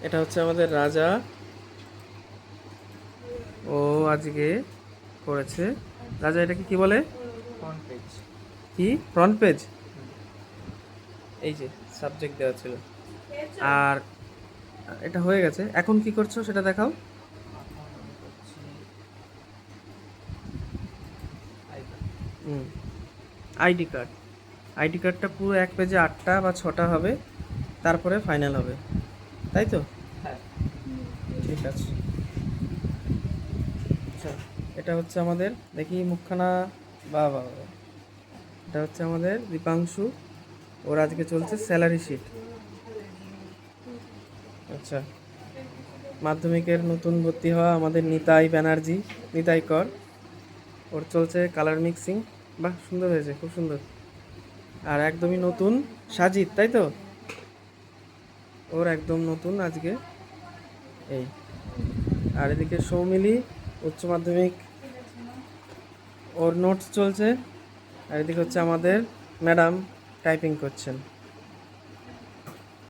এটা হচ্ছে আমাদের রাজা, ও আজকে করেছে। রাজা এটাকে কি বলে? Front page. কি ফ্রন্ট পেজ? এই যে সাবজেক্ট দেওয়া ছিল। আর এটা হয়ে গেছে, এখন কি করছো সেটা দেখাও। এখন আমি করছি আইকন। হুম, আইডি কার্ড। আইডি কার্ডটা পুরো এক পেজে 8টা বা 6টা হবে, তারপরে ফাইনাল হবে, তাই তো? হ্যাঁ। ঠিক আছে। আচ্ছা, এটা হচ্ছে আমাদের, দেখি মুখখানা। বা বা এটা হচ্ছে আমাদের দীপাংশু, ওর আজকে চলছে স্যালারি শিট। আচ্ছা, মাধ্যমিকের নতুন ভর্তি হওয়া আমাদের নিতাই ব্যানার্জি, নিতাই কর, ওর চলছে কালার মিক্সিং। বাহ, সুন্দর হয়েছে, খুব সুন্দর। আর একদমই নতুন সাজিদ, তাই তো? ওর একদম নতুন আজকে এই। আর এদিকে সৌমিলি উচ্চ মাধ্যমিক, ওর নোটস চলছে। আর এদিকে হচ্ছে আমাদের ম্যাডাম টাইপিং করছেন।